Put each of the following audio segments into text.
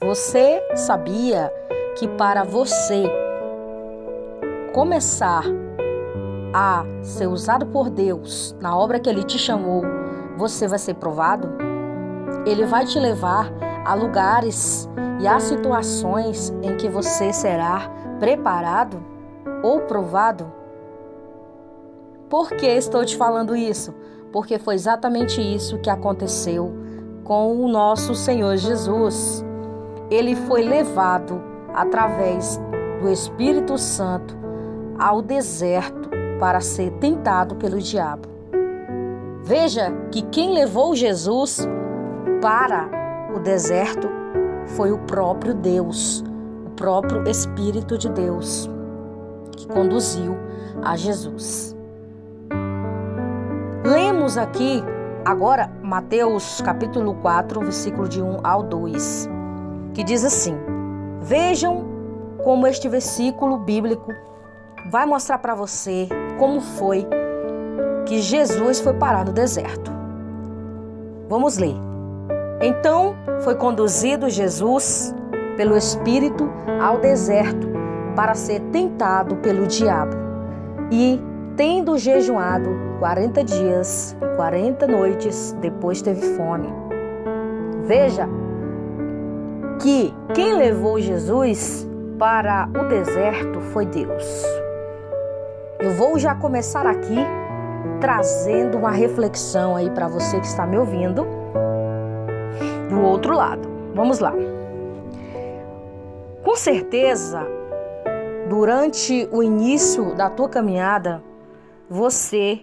Você sabia que para você começar a ser usado por Deus na obra que Ele te chamou, você vai ser provado? Ele vai te levar a lugares e a situações em que você será preparado ou provado? Por que estou te falando isso? Porque foi exatamente isso que aconteceu com o nosso Senhor Jesus. Ele foi levado através do Espírito Santo ao deserto para ser tentado pelo diabo. Veja que quem levou Jesus para o deserto foi o próprio Deus, o próprio Espírito de Deus, que conduziu a Jesus. Lemos aqui agora Mateus capítulo 4, versículo de 1 ao 2, que diz assim: vejam como este versículo bíblico vai mostrar para você como foi que Jesus foi parar no deserto. Vamos ler. Então foi conduzido Jesus pelo Espírito ao deserto para ser tentado pelo diabo. E, tendo jejuado 40 dias e 40 noites, depois teve fome. Veja que quem levou Jesus para o deserto foi Deus. Eu vou já começar aqui trazendo uma reflexão aí para você que está me ouvindo do outro lado. Vamos lá. Com certeza, durante o início da tua caminhada, você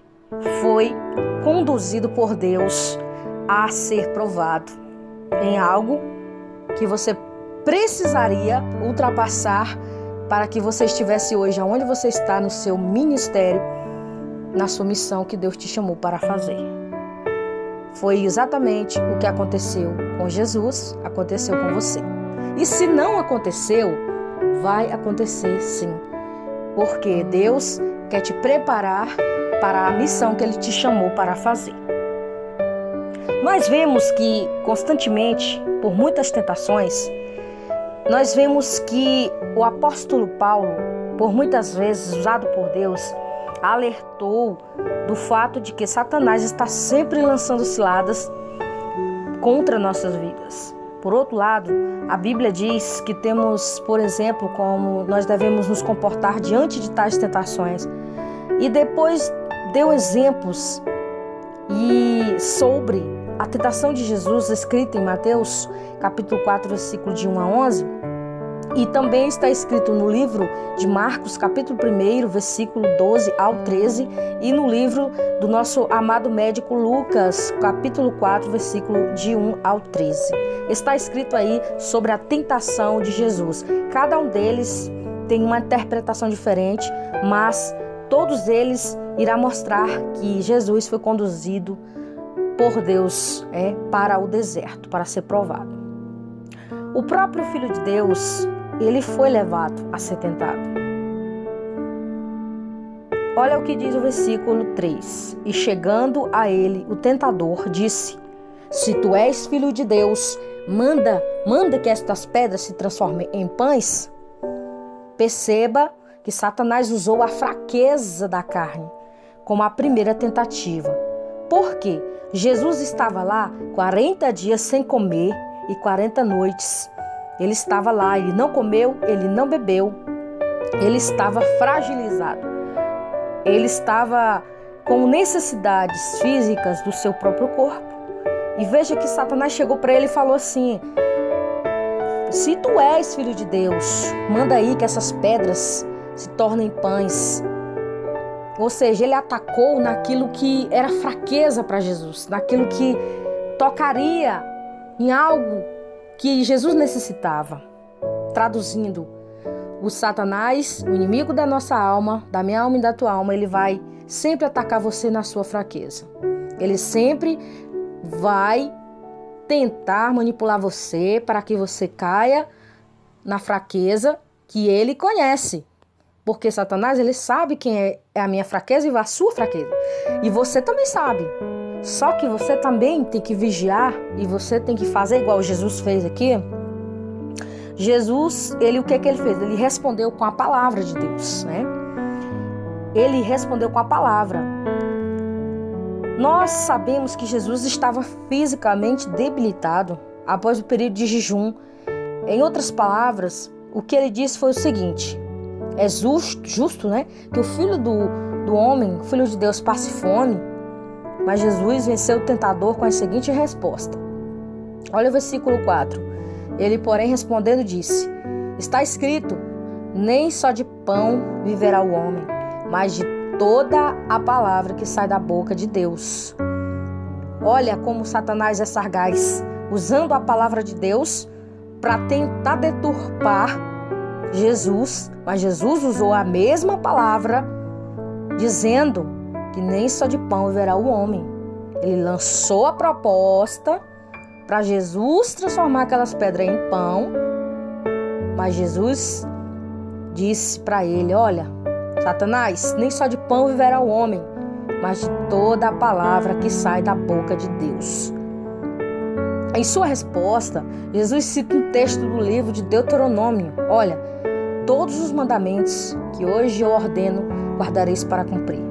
foi conduzido por Deus a ser provado em algo que você precisaria ultrapassar para que você estivesse hoje onde você está no seu ministério, na sua missão que Deus te chamou para fazer. Foi exatamente o que aconteceu com Jesus, aconteceu com você. E se não aconteceu, vai acontecer sim, porque Deus quer te preparar para a missão que Ele te chamou para fazer. Nós vemos que constantemente, por muitas tentações, nós vemos que o apóstolo Paulo, por muitas vezes usado por Deus, alertou do fato de que Satanás está sempre lançando ciladas contra nossas vidas. Por outro lado, a Bíblia diz que temos, por exemplo, como nós devemos nos comportar diante de tais tentações. E depois deu exemplos sobre a tentação de Jesus escrita em Mateus, capítulo 4, versículo de 1 a 11. E também está escrito no livro de Marcos, capítulo 1, versículo 12 ao 13. E no livro do nosso amado médico Lucas, capítulo 4, versículo de 1 ao 13. Está escrito aí sobre a tentação de Jesus. Cada um deles tem uma interpretação diferente, mas todos eles irá mostrar que Jesus foi conduzido por Deus para o deserto, para ser provado. O próprio Filho de Deus, ele foi levado a ser tentado. Olha o que diz o versículo 3. E chegando a ele, o tentador disse: se tu és filho de Deus, manda que estas pedras se transformem em pães. Perceba que Satanás usou a fraqueza da carne como a primeira tentativa. Por quê? Jesus estava lá 40 dias sem comer e 40 noites. Ele estava lá, ele não comeu, ele não bebeu, ele estava fragilizado. Ele estava com necessidades físicas do seu próprio corpo. E veja que Satanás chegou para ele e falou assim: se tu és filho de Deus, manda aí que essas pedras se tornem pães. Ou seja, ele atacou naquilo que era fraqueza para Jesus, naquilo que tocaria em algo que Jesus necessitava. Traduzindo, o Satanás, o inimigo da nossa alma, da minha alma e da tua alma, ele vai sempre atacar você na sua fraqueza. Ele sempre vai tentar manipular você para que você caia na fraqueza que ele conhece. Porque Satanás, ele sabe quem é a minha fraqueza e a sua fraqueza. E você também sabe. Só que você também tem que vigiar e você tem que fazer igual Jesus fez aqui. Jesus, o que ele fez? Ele respondeu com a palavra de Deus, né? Ele respondeu com a palavra. Nós sabemos que Jesus estava fisicamente debilitado após o período de jejum. Em outras palavras, o que ele disse foi o seguinte: é justo, né, que o filho do homem, o filho de Deus, passe fome. Mas Jesus venceu o tentador com a seguinte resposta. Olha o versículo 4. Ele, porém, respondendo, disse: está escrito, nem só de pão viverá o homem, mas de toda a palavra que sai da boca de Deus. Olha como Satanás é sagaz, usando a palavra de Deus para tentar deturpar Jesus, mas Jesus usou a mesma palavra, dizendo que nem só de pão viverá o homem. Ele lançou a proposta para Jesus transformar aquelas pedras em pão, mas Jesus disse para ele: olha, Satanás, nem só de pão viverá o homem, mas de toda a palavra que sai da boca de Deus. Em sua resposta, Jesus cita um texto do livro de Deuteronômio: olha, todos os mandamentos que hoje eu ordeno guardareis para cumprir,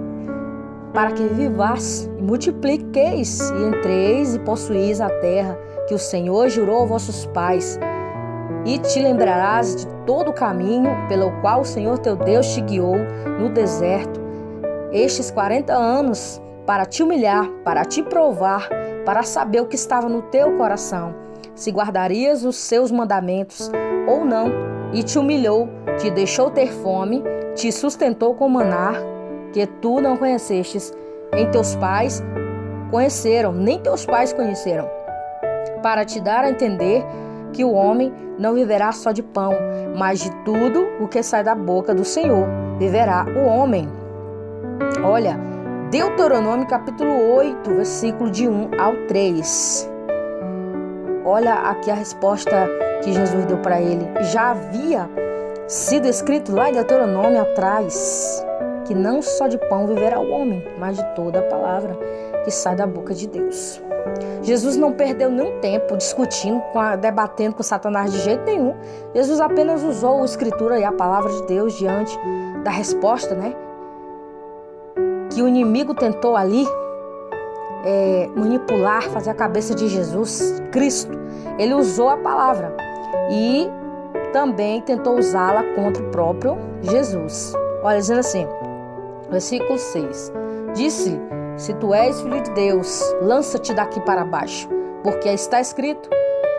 para que vivais e multipliqueis e entreis e possuís a terra que o Senhor jurou aos vossos pais, e te lembrarás de todo o caminho pelo qual o Senhor teu Deus te guiou no deserto estes 40 anos, para te humilhar, para te provar, para saber o que estava no teu coração, se guardarias os seus mandamentos ou não. E te humilhou, te deixou ter fome, te sustentou com maná, que tu não conhecestes, nem teus pais conheceram, para te dar a entender que o homem não viverá só de pão, mas de tudo o que sai da boca do Senhor viverá o homem. Olha, Deuteronômio capítulo 8, versículo de 1 ao 3. Olha aqui a resposta que Jesus deu para ele. Já havia sido escrito lá em Deuteronômio atrás que não só de pão viverá o homem, mas de toda a palavra que sai da boca de Deus. Jesus não perdeu nenhum tempo discutindo, debatendo com Satanás de jeito nenhum. Jesus apenas usou a escritura e a palavra de Deus diante da resposta, né, que o inimigo tentou ali manipular, fazer a cabeça de Jesus Cristo. Ele usou a palavra e também tentou usá-la contra o próprio Jesus. Olha, dizendo assim, versículo 6. Disse-lhe: se tu és filho de Deus, lança-te daqui para baixo, porque está escrito: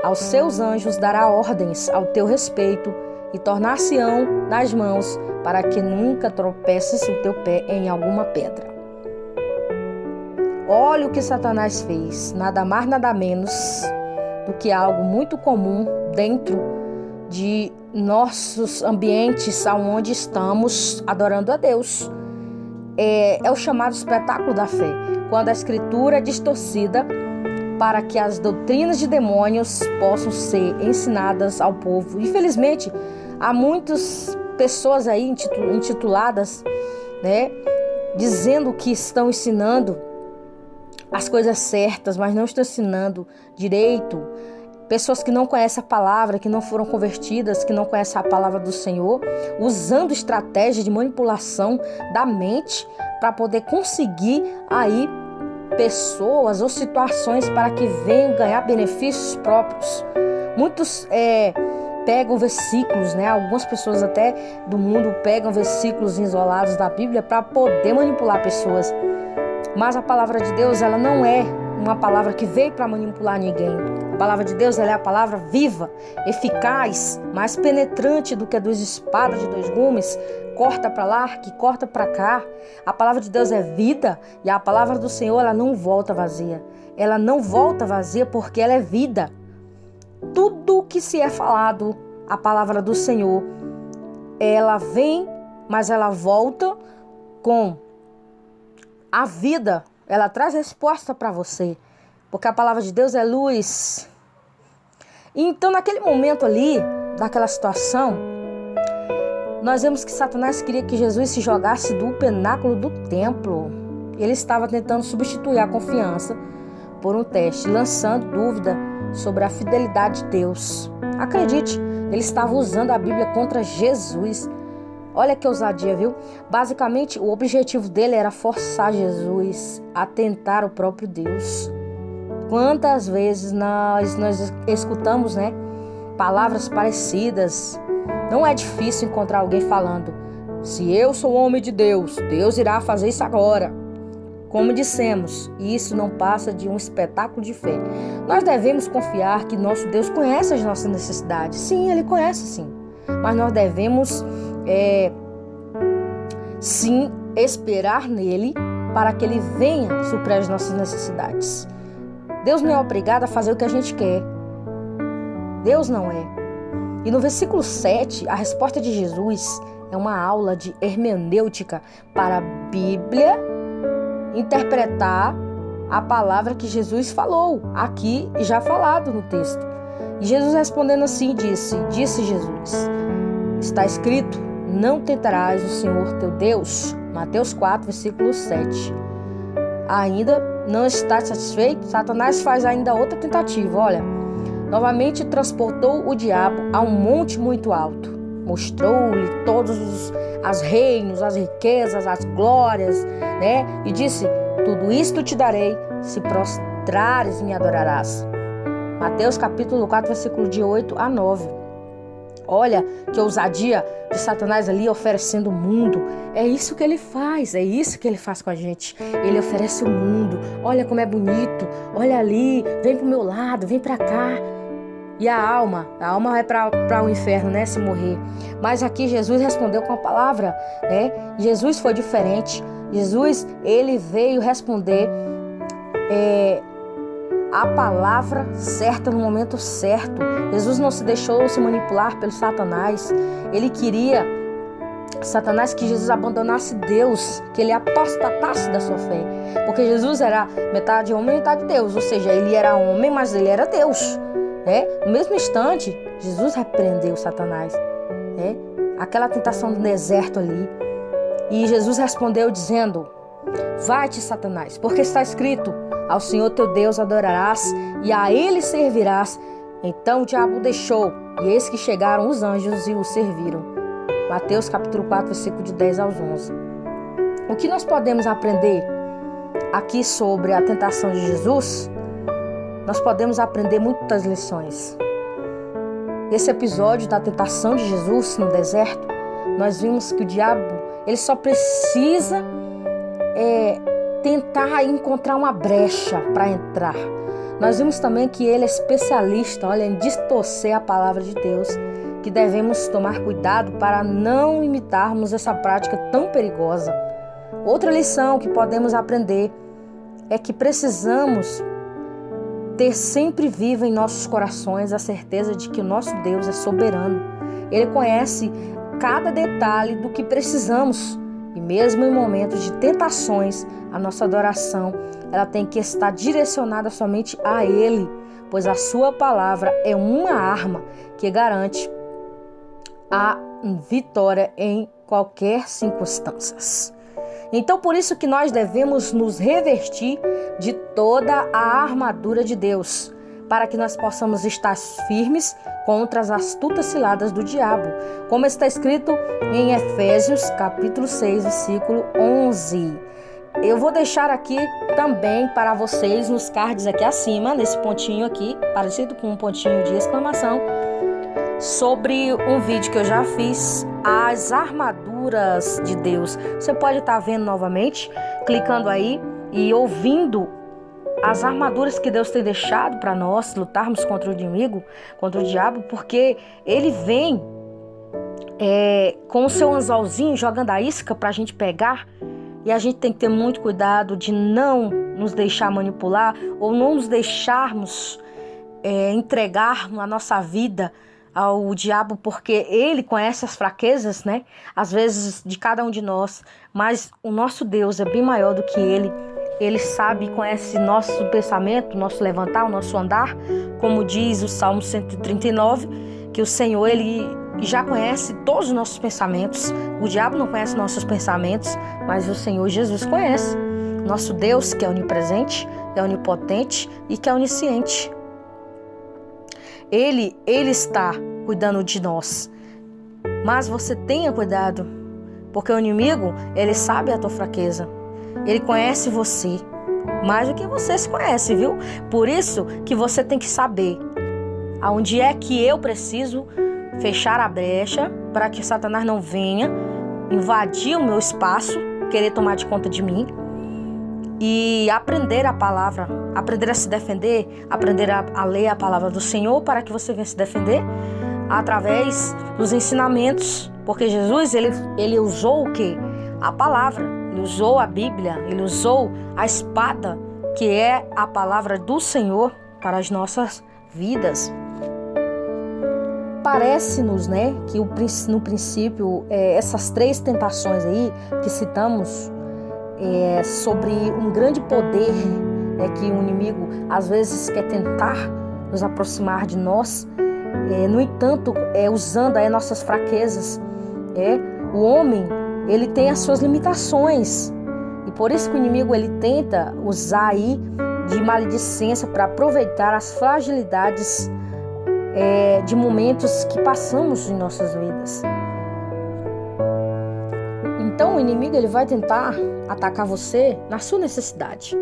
aos seus anjos dará ordens ao teu respeito, e tornar-se-ão nas mãos, para que nunca tropeces o teu pé em alguma pedra. Olha o que Satanás fez, nada mais, nada menos do que algo muito comum dentro de nossos ambientes onde estamos adorando a Deus. É o chamado espetáculo da fé, quando a escritura é distorcida para que as doutrinas de demônios possam ser ensinadas ao povo. Infelizmente, há muitas pessoas aí intituladas, né, dizendo que estão ensinando as coisas certas, mas não estão ensinando direito. Pessoas que não conhecem a palavra, que não foram convertidas, que não conhecem a palavra do Senhor, usando estratégia de manipulação da mente para poder conseguir aí pessoas ou situações para que venham ganhar benefícios próprios. Muitos pegam versículos, né? Algumas pessoas até do mundo pegam versículos isolados da Bíblia para poder manipular pessoas. Mas a palavra de Deus, ela não é uma palavra que veio para manipular ninguém. A palavra de Deus, ela é a palavra viva, eficaz, mais penetrante do que a duas espadas de dois gumes, corta para lá, que corta para cá. A palavra de Deus é vida, e a palavra do Senhor, ela não volta vazia. Ela não volta vazia porque ela é vida. Tudo que se é falado, a palavra do Senhor, ela vem, mas ela volta com a vida. Ela traz resposta para você, porque a palavra de Deus é luz. Então, naquele momento ali, naquela situação, nós vemos que Satanás queria que Jesus se jogasse do pináculo do templo. Ele estava tentando substituir a confiança por um teste, lançando dúvida sobre a fidelidade de Deus. Acredite, ele estava usando a Bíblia contra Jesus. Olha que ousadia, viu? Basicamente, o objetivo dele era forçar Jesus a tentar o próprio Deus. Quantas vezes nós escutamos, né, palavras parecidas? Não é difícil encontrar alguém falando: se eu sou homem de Deus, Deus irá fazer isso agora. Como dissemos, isso não passa de um espetáculo de fé. Nós devemos confiar que nosso Deus conhece as nossas necessidades. Sim, Ele conhece, sim. Mas nós devemos, sim, esperar nele para que Ele venha suprir as nossas necessidades. Deus não é obrigado a fazer o que a gente quer. Deus não é. E no versículo 7, a resposta de Jesus é uma aula de hermenêutica para a Bíblia interpretar a palavra que Jesus falou, aqui já falado no texto. E Jesus respondendo assim disse Jesus: está escrito, não tentarás o Senhor teu Deus. Mateus 4, versículo 7. Ainda não está satisfeito? Satanás faz ainda outra tentativa. Olha, novamente transportou o diabo a um monte muito alto. Mostrou-lhe todos os reinos, as riquezas, as glórias, né? E disse: tudo isto te darei, se prostrares me adorarás. Mateus capítulo 4, versículo de 8 a 9. Olha que ousadia de Satanás ali oferecendo o mundo. É isso que ele faz, é isso que ele faz com a gente. Ele oferece o mundo. Olha como é bonito, olha ali, vem pro meu lado, vem pra cá. E a alma vai para o inferno, né, se morrer. Mas aqui Jesus respondeu com a palavra, né? Jesus foi diferente. Jesus, ele veio responder a palavra certa no momento certo. Jesus não se deixou se manipular pelo Satanás. Ele queria, Satanás, que Jesus abandonasse Deus, que ele apostatasse da sua fé. Porque Jesus era metade homem e metade Deus. Ou seja, ele era homem, mas ele era Deus. No mesmo instante, Jesus repreendeu Satanás, aquela tentação do deserto ali. E Jesus respondeu dizendo: vai-te, Satanás, porque está escrito, ao Senhor teu Deus adorarás e a Ele servirás. Então o diabo o deixou, e eis que chegaram os anjos e o serviram. Mateus capítulo 4, versículo de 10 aos 11. O que nós podemos aprender aqui sobre a tentação de Jesus? Nós podemos aprender muitas lições. Esse episódio da tentação de Jesus no deserto, nós vimos que o diabo, ele só precisa tentar encontrar uma brecha para entrar. Nós vimos também que ele é especialista, olha, em distorcer a palavra de Deus, que devemos tomar cuidado para não imitarmos essa prática tão perigosa. Outra lição que podemos aprender é que precisamos ter sempre viva em nossos corações a certeza de que o nosso Deus é soberano. Ele conhece cada detalhe do que precisamos. E mesmo em momentos de tentações, a nossa adoração ela tem que estar direcionada somente a Ele, pois a sua palavra é uma arma que garante a vitória em qualquer circunstância. Então, por isso que nós devemos nos revestir de toda a armadura de Deus, para que nós possamos estar firmes contra as astutas ciladas do diabo, como está escrito em Efésios, capítulo 6, versículo 11. Eu vou deixar aqui também para vocês nos cards aqui acima, nesse pontinho aqui, parecido com um pontinho de exclamação, sobre um vídeo que eu já fiz, as armaduras de Deus. Você pode estar vendo novamente, clicando aí e ouvindo as armaduras que Deus tem deixado para nós lutarmos contra o inimigo, contra o diabo, porque ele vem com o seu anzolzinho jogando a isca para a gente pegar, e a gente tem que ter muito cuidado de não nos deixar manipular ou não nos deixarmos entregar a nossa vida ao diabo, porque ele conhece as fraquezas, né? Às vezes de cada um de nós, mas o nosso Deus é bem maior do que ele. Ele sabe e conhece nosso pensamento, nosso levantar, o nosso andar, como diz o Salmo 139, que o Senhor, ele já conhece todos os nossos pensamentos. O diabo não conhece nossos pensamentos, mas o Senhor Jesus conhece. Nosso Deus, que é onipresente, é onipotente e que é onisciente. Ele está cuidando de nós. Mas você tenha cuidado, porque o inimigo, ele sabe a tua fraqueza. Ele conhece você mais do que você se conhece, viu? Por isso que você tem que saber aonde é que eu preciso fechar a brecha para que Satanás não venha invadir o meu espaço, querer tomar de conta de mim, e aprender a palavra, aprender a se defender, aprender a ler a palavra do Senhor para que você venha se defender através dos ensinamentos, porque Jesus, ele usou o quê? A palavra, ele usou a Bíblia, ele usou a espada, que é a palavra do Senhor para as nossas vidas. Parece-nos, né, que no princípio, essas 3 tentações aí que citamos, sobre um grande poder que o inimigo às vezes quer tentar nos aproximar de nós, no entanto, usando aí nossas fraquezas. O homem, ele tem as suas limitações, e por isso que o inimigo, ele tenta usar aí de maledicência para aproveitar as fragilidades de momentos que passamos em nossas vidas. Então o inimigo, ele vai tentar atacar você na sua necessidade.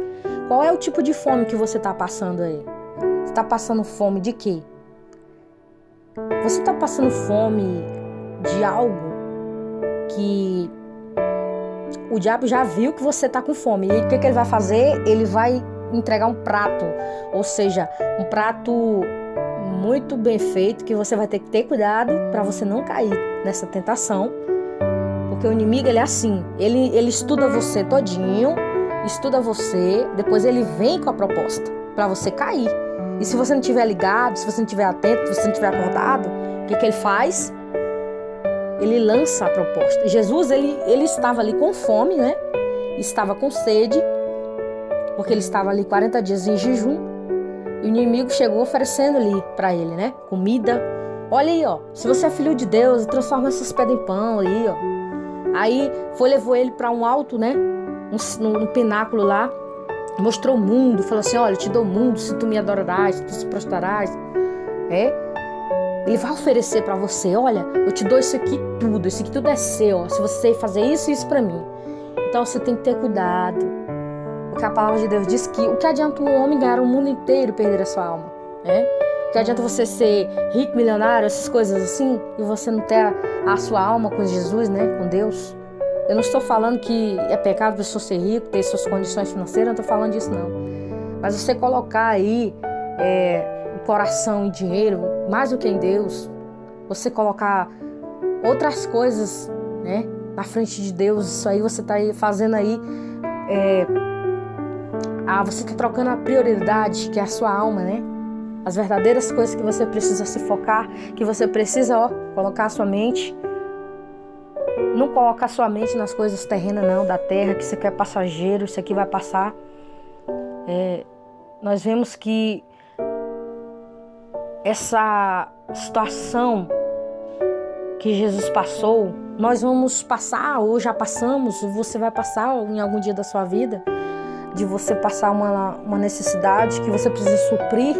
Qual é o tipo de fome que você está passando aí? Você está passando fome de quê? Você está passando fome de algo que o diabo já viu que você está com fome. E o que ele vai fazer? Ele vai entregar um prato, ou seja, um prato muito bem feito, que você vai ter que ter cuidado para você não cair nessa tentação. Porque o inimigo, ele é assim, ele estuda você todinho, estuda você, depois ele vem com a proposta para você cair. E se você não estiver ligado, se você não estiver atento, se você não estiver acordado, o que ele faz? Ele lança a proposta. Jesus, ele estava ali com fome, né? Estava com sede, porque ele estava ali 40 dias em jejum. E o inimigo chegou oferecendo ali para ele, né? Comida. Olha aí, ó. Se você é filho de Deus, transforma essas pedras em pão aí, ó. Aí levou ele para um alto, né? Um pináculo lá. Mostrou o mundo. Falou assim, olha, eu te dou o mundo se tu me adorarás, se tu se prostrarás. Ele vai oferecer para você, olha, eu te dou isso aqui tudo é seu, ó, se você fazer isso e isso para mim. Então você tem que ter cuidado. Porque a palavra de Deus diz que o que adianta um homem ganhar o mundo inteiro e perder a sua alma? O que adianta você ser rico, milionário, essas coisas assim, e você não ter a sua alma com Jesus, né, com Deus? Eu não estou falando que é pecado a pessoa ser rico, ter suas condições financeiras, não estou falando disso não. Mas você colocar aí o coração e dinheiro, mais do que em Deus, você colocar outras coisas, né, na frente de Deus, isso aí você está aí fazendo aí, você está trocando a prioridade, que é a sua alma, né? As verdadeiras coisas que você precisa se focar, que você precisa, colocar a sua mente. Não colocar a sua mente nas coisas terrenas, não, da terra, que isso aqui é passageiro, isso aqui vai passar. Nós vemos que essa situação que Jesus passou, nós vamos passar, ou já passamos, ou você vai passar em algum dia da sua vida, de você passar uma necessidade que você precisa suprir.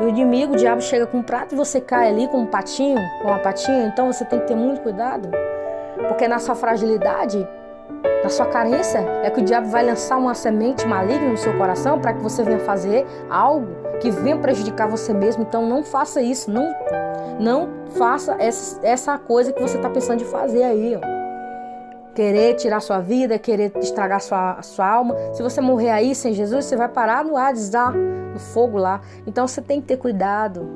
E o inimigo, o diabo, chega com um prato e você cai ali com uma patinha. Então você tem que ter muito cuidado, porque na sua fragilidade, na sua carência, é que o diabo vai lançar uma semente maligna no seu coração para que você venha fazer algo que venha prejudicar você mesmo. Então não faça isso, não faça essa coisa que você está pensando de fazer aí, ó. Querer tirar sua vida, querer estragar sua alma. Se você morrer aí sem Jesus, você vai parar no Hades, no fogo lá. Então você tem que ter cuidado.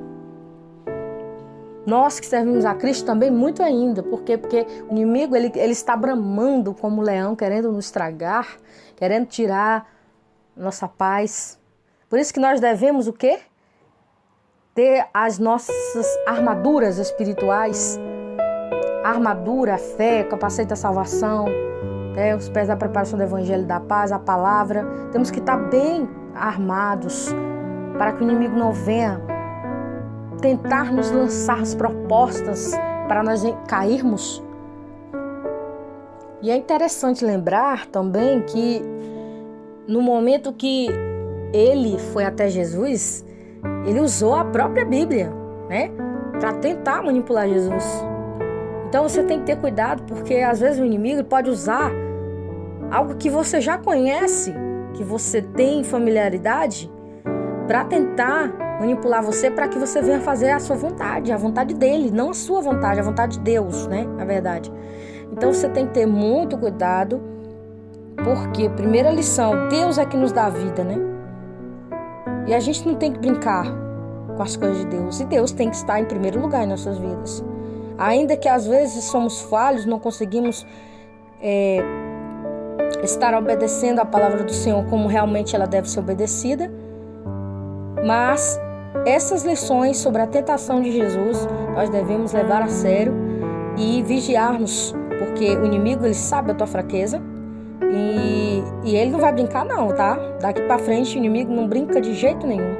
Nós que servimos a Cristo também muito ainda. Por quê? Porque o inimigo, ele está bramando como um leão, querendo nos estragar, querendo tirar nossa paz. Por isso que nós devemos o quê? Ter as nossas armaduras espirituais. A armadura, a fé, capacete da salvação, os pés da preparação do evangelho da paz, a palavra. Temos que estar bem armados para que o inimigo não venha tentar nos lançar as propostas para nós cairmos. E é interessante lembrar também que no momento que ele foi até Jesus, ele usou a própria Bíblia. né? Para tentar manipular Jesus. Então você tem que ter cuidado, porque às vezes o inimigo pode usar algo que você já conhece, que você tem familiaridade, para tentar manipular você, para que você venha fazer a sua vontade, a vontade dele, não a sua vontade, a vontade de Deus, né? Na verdade. Então você tem que ter muito cuidado, porque, primeira lição, Deus é que nos dá a vida, né? E a gente não tem que brincar com as coisas de Deus. E Deus tem que estar em primeiro lugar em nossas vidas. Ainda que às vezes somos falhos, não conseguimos estar obedecendo a palavra do Senhor como realmente ela deve ser obedecida. Mas essas lições sobre a tentação de Jesus, nós devemos levar a sério e vigiarmos, porque o inimigo, ele sabe a tua fraqueza e ele não vai brincar não, tá? Daqui pra frente o inimigo não brinca de jeito nenhum.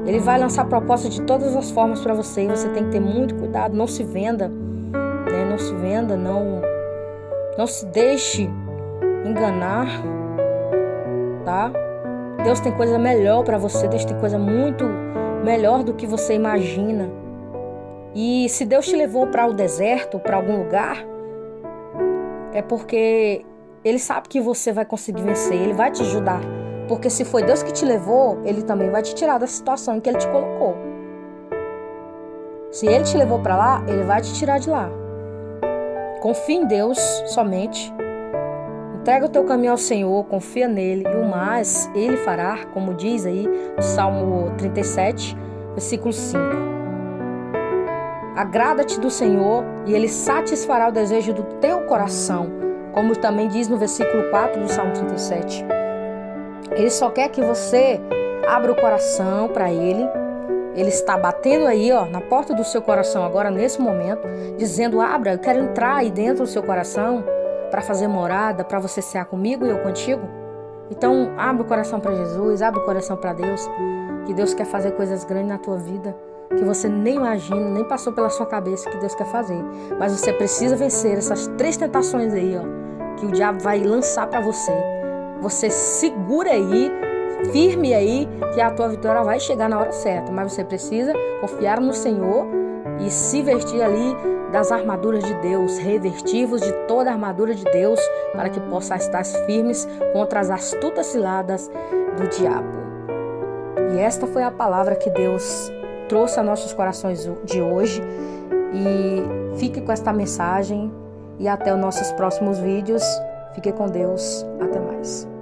Ele vai lançar proposta de todas as formas para você e você tem que ter muito cuidado, não se venda, né? Não se venda, não se deixe enganar, tá? Deus tem coisa melhor para você, Deus tem coisa muito melhor do que você imagina. E se Deus te levou para o deserto, para algum lugar, é porque Ele sabe que você vai conseguir vencer, Ele vai te ajudar. Porque se foi Deus que te levou, Ele também vai te tirar da situação em que Ele te colocou. Se Ele te levou para lá, Ele vai te tirar de lá. Confia em Deus somente. Entrega o teu caminho ao Senhor, confia nele, e o mais Ele fará, como diz aí o Salmo 37, versículo 5. Agrada-te do Senhor e Ele satisfará o desejo do teu coração, como também diz no versículo 4 do Salmo 37. Ele só quer que você abra o coração para Ele. Ele está batendo aí, ó, na porta do seu coração agora, nesse momento, dizendo: abra, eu quero entrar aí dentro do seu coração para fazer morada, para você cear comigo e eu contigo. Então, abre o coração para Jesus, abre o coração para Deus, que Deus quer fazer coisas grandes na tua vida, que você nem imagina, nem passou pela sua cabeça que Deus quer fazer. Mas você precisa vencer essas 3 tentações aí, ó, que o diabo vai lançar para você. Você segura aí, firme aí, que a tua vitória vai chegar na hora certa. Mas você precisa confiar no Senhor e se vestir ali das armaduras de Deus, revestivos de toda a armadura de Deus, para que possa estar firmes contra as astutas ciladas do diabo. E esta foi a palavra que Deus trouxe a nossos corações de hoje. E fique com esta mensagem e até os nossos próximos vídeos. Fique com Deus. Até mais.